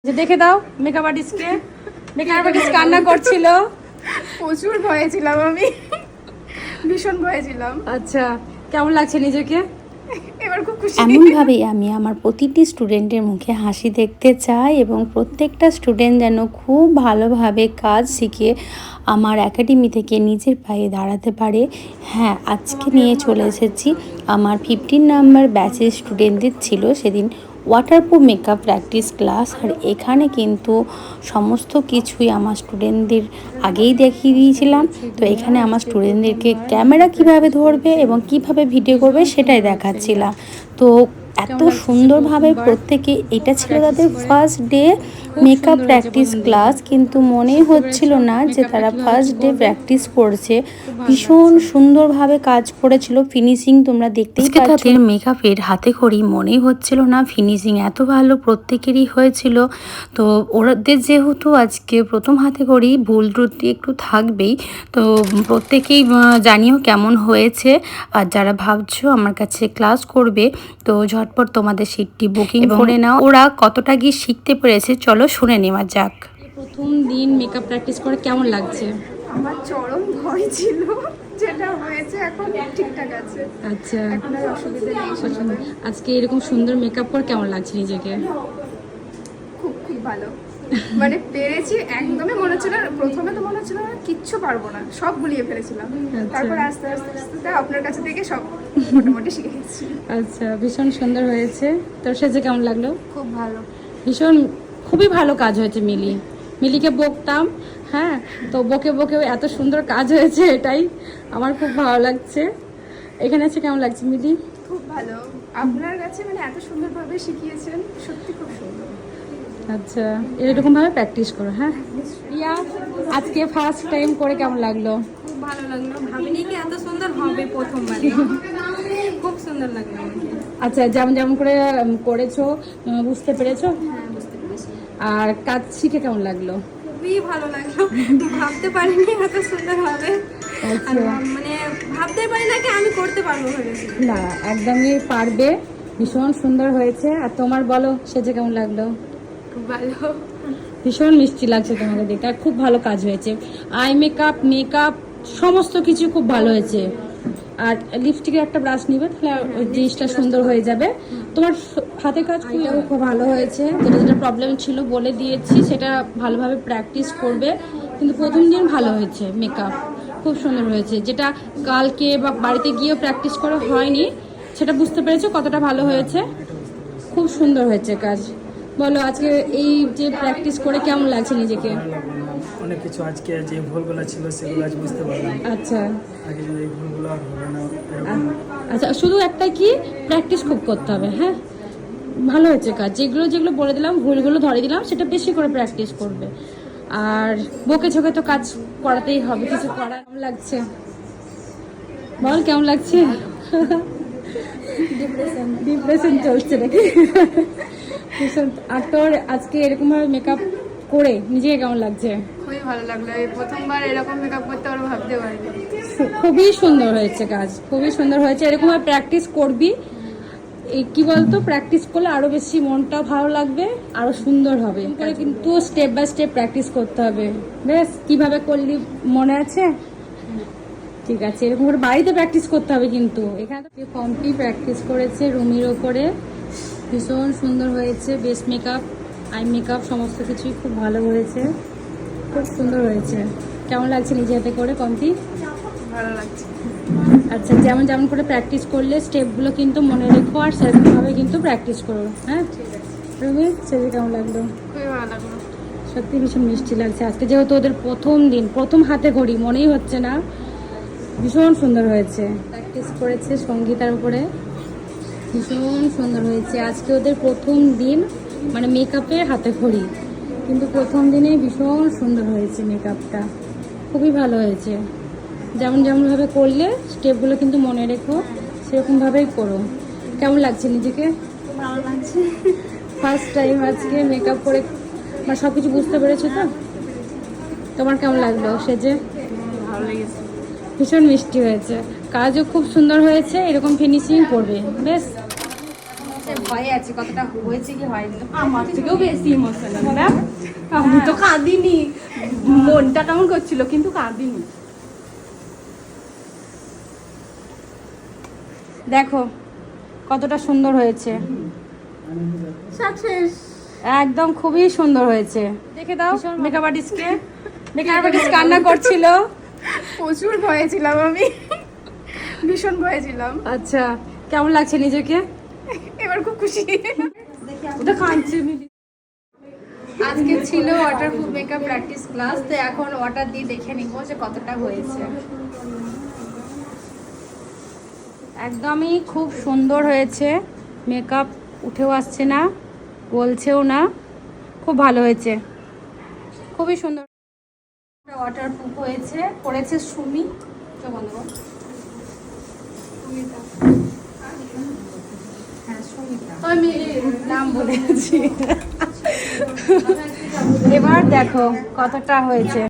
যে দেখে দাও মেকআপ আর্টিস্টকে। মেকআপ আর্টিস্ট কান্না করছিল, প্রচুর ভয়ে ছিলাম আমি, ভীষণ ভয়ে ছিলাম। আচ্ছা কেমন লাগছে নিজেকে? এবার খুব খুশি। এমনভাবেই আমি আমার প্রতিটি স্টুডেন্টের মুখে হাসি দেখতে চাই এবং প্রত্যেকটা স্টুডেন্ট যেন খুব ভালোভাবে কাজ শিখে আমার একাডেমি থেকে নিজের পায়ে দাঁড়াতে পারে। হ্যাঁ, আজকে নিয়ে চলে এসেছি আমার 15 নাম্বার ব্যাচের স্টুডেন্টদের ছিল সেদিন ওয়াটারপ্রুফ মেকআপ প্র্যাকটিস ক্লাস। আর এখানে কিন্তু সমস্ত কিছুই আমার স্টুডেন্টদের আগেই দেখিয়ে দিয়েছিলাম। তো এখানে আমার স্টুডেন্টদেরকে ক্যামেরা কিভাবে ধরবে এবং কিভাবে ভিডিও করবে সেটাই দেখাচ্ছিলাম। তো এত সুন্দরভাবে প্রত্যেকে, এটা ছিল তাদের first day makeup practice class, কিন্তু মনেই হচ্ছিল না যে তারা ফার্স্ট ডে প্র্যাকটিস করছে। ভীষণ সুন্দরভাবে কাজ করেছিল, ফিনিশিং তোমরা দেখতেই পাচ্ছ। তাদের মেকআপের হাতে খড়ি মনেই হচ্ছিল না, ফিনিশিং এত ভালো প্রত্যেকেরই হয়েছিল। তো ওদের যেহেতু আজকে প্রথম হাতে খড়ি, ভুল ত্রুটি একটু থাকবেই। তো প্রত্যেকেই জানিও কেমন হয়েছে। আর যারা ভাবছো আমার কাছে ক্লাস করবে তো ঝটপট তোমাদের সিটটি বুকিং করে নাও। ওরা কতটা গিয়ে শিখতে পেরেছে চলো শুনে নেওয়া যাক। প্রথম দিন মেকআপ প্র্যাকটিস করে কেমন লাগছে? আমার চরম ভয় ছিল, যেটা হয়েছে এখন ঠিকঠাক আছে। আচ্ছা, এখন আর অসুবিধা নেই। আজকে এরকম সুন্দর মেকআপ করে কেমন লাগছে নিজেকে? খুব খুব ভালো, মানে পেরেছি। একদমই মনে হচ্ছিল, প্রথমে তো মনে হচ্ছিল কিচ্ছু পারবো না, সব গুলিয়ে ফেলেছিলাম। তারপর আস্তে আস্তে আস্তে আপনার কাছে থেকে সব মোটামুটি শিখে গেছি। আচ্ছা, ভীষণ সুন্দর হয়েছে। তোর সাথে কেমন লাগলো? খুব ভালো। ভীষণ খুবই ভালো কাজ হয়েছে। মিলিকে বকতাম, হ্যাঁ, তো বকে বকে এত সুন্দর কাজ হয়েছে, এটাই আমার খুব ভালো লাগছে। এখানে এসে কেমন লাগছে মিলি? খুব ভালো, আপনার কাছে মানে এত সুন্দরভাবে শিখিয়েছেন, সত্যি খুব সুন্দর। আচ্ছা, এরকম ভাবে প্র্যাকটিস করো। হ্যাঁ রিয়া, আজকে ফার্স্ট টাইম করে কেমন লাগলো? খুব ভালো লাগলো, ভাবিনি কি এত সুন্দর হবে প্রথমবার। খুব সুন্দর লাগলো আমাকে। আচ্ছা, যেমন যেমন করে করেছো বুঝতে পেরেছো? হ্যাঁ, বুঝতে পেরেছি। আর কাজ শিখে কেমন লাগলো? খুবই ভালো লাগলো, ভাবতে পারিনি এত সুন্দর হবে। আচ্ছা। আর মানে ভাবতে পারি না কি আমি করতে পারবো ভেবেছি। না, একদমই পারবে, ভীষণ সুন্দর হয়েছে। আর তোমার বলো, সেজে কেমন লাগলো? খুব ভালো। ভীষণ মিষ্টি লাগছে তোমাকে দেখতে, আর খুব ভালো কাজ হয়েছে। আই মেকআপ সমস্ত কিছু খুব ভালো হয়েছে। আর লিপস্টিকের একটা ব্রাশ নিবে, তাহলে ওই জিনিসটা সুন্দর হয়ে যাবে। তোমার হাতে কাজ খুব ভালো হয়েছে। যেটা যেটা প্রবলেম ছিল বলে দিয়েছি, সেটা ভালোভাবে প্র্যাকটিস করবে। কিন্তু প্রথম দিন ভালো হয়েছে, মেকআপ খুব সুন্দর হয়েছে। যেটা কালকে বা বাড়িতে গিয়েও প্র্যাকটিস করা হয়নি, সেটা বুঝতে পেরেছো কতটা ভালো হয়েছে। খুব সুন্দর হয়েছে কাজ। বলো, আজকে এই যে প্র্যাকটিস করে কেমন লাগছে নিজেকে? অনেক কিছু আজকে যে ভুলগুলো ছিল সেগুলো আজ বুঝতে পারলাম। আচ্ছা আগে যে এই ভুলগুলো আর হবে না এরকম। আচ্ছা, শুধু একটা কি, প্র্যাকটিস খুব করতে হবে। হ্যাঁ, ভালো হয়েছে কাজ। যেগুলো যেগুলো বলে দিলাম, ভুলগুলো ধরে দিলাম, সেটা বেশি করে প্র্যাকটিস করবে। আর বকে ঝোঁকে তো কাজ করাতেই হবে, কিছু করার। কেমন লাগছে বল, কেমন লাগছে? ডিপ্রেশন চলছে নাকি? আর তোর আজকে এরকম ভাবে মেকআপ করে নিজেকে কেমন লাগছে? খুবই ভালো লাগলো, এই প্রথমবার এরকম মেকআপ করতে পারবো ভাবতে পারিনি। খুবই সুন্দর হয়েছে কাজ, খুবই সুন্দর হয়েছে। এরকম ভাবে প্র্যাকটিস করবি, এই কি বলতো, প্র্যাকটিস করলে আরো বেশি মনটাও ভালো লাগবে, আরো সুন্দর হবে। কিন্তু স্টেপ বাই স্টেপ প্র্যাকটিস করতে হবে। বেশ, কিভাবে করলি মনে আছে? ঠিক আছে, এরকম করে বাড়িতে প্র্যাকটিস করতে হবে। কিন্তু এখানে তো কমপ্লিট প্র্যাকটিস করেছে রুমির ওপরে, ভীষণ সুন্দর হয়েছে। বেস্ট মেকআপ, আই মেকআপ সমস্ত কিছুই খুব ভালো হয়েছে, খুব সুন্দর হয়েছে। কেমন লাগছে নিজে হাতে করে কমপ্লিট? ভালো লাগছে। আচ্ছা, যেমন যেমন করে প্র্যাকটিস করলে স্টেপগুলো কিন্তু মনে রেখো, আর সেরকমভাবে কিন্তু প্র্যাকটিস করো। হ্যাঁ ঠিক আছে। রুমি, সেটা কেমন লাগলো? খুবই ভালো লাগলো। সত্যি ভীষণ মিষ্টি লাগছে আজকে, যেহেতু ওদের প্রথম দিন, প্রথম হাতে ঘড়ি, মনেই হচ্ছে না। ভীষণ সুন্দর হয়েছে, প্র্যাকটিস করেছে সঙ্গীতার উপরে, ভীষণ সুন্দর হয়েছে। আজকে ওদের প্রথম দিন, মানে মেকআপের হাতে খড়ি, কিন্তু প্রথম দিনে ভীষণ সুন্দর হয়েছে মেকআপটা, খুবই ভালো হয়েছে। যেমন যেমনভাবে করলে স্টেপগুলো কিন্তু মনে রেখো, সেরকমভাবেই করো। কেমন লাগছে নিজেকে? ভালো লাগছে। ফার্স্ট টাইম আজকে মেকআপ করে, মানে সব কিছু বুঝতে পেরেছো তো? তোমার কেমন লাগলো সেজে? ভালো লেগেছে। ভীষণ মিষ্টি হয়েছে, কাজও খুব সুন্দর হয়েছে। এরকম ফিনিশিং করবে, বেশ। সে ভয়ে আছে কতটা হয়েছে কি হয়নি। আমার থেকেও বেশি ইমোশনাল না, আমি তো কাঁদিনি, মনটা কেমন করছিল কিন্তু কাঁদিনি। দেখো কতটা সুন্দর হয়েছে, সাকসেস। একদম খুবই সুন্দর হয়েছে। দেখে দাও মেকআপ আর্টিস্টকে, মেকআপ আর্টিস্ট কান্না করছিল। প্রচুর ভয়ে ছিলাম আমি, ভীষণ ভয়ে ছিলাম। আচ্ছা কেমন লাগছে নিজেকে? এবার খুব খুশি। ওটা কাঁদছে। আজকে ছিল ওয়াটারপ্রুফ মেকআপ প্র্যাকটিস ক্লাস, তো এখন ওয়াটার দিয়ে দেখে নিব যে কতটা হয়েছে। একদমই খুব সুন্দর হয়েছে, মেকআপ উঠেও আসছে না, বলছেও না, খুব ভালো হয়েছে, খুবই সুন্দর ওয়াটারপ্রুফ হয়েছে। করেছে সুমি, চোখ বন্ধ করো। হ্যাঁ সুমিতা, আমি নাম বলেছি। এবার দেখো কতটা হয়েছে।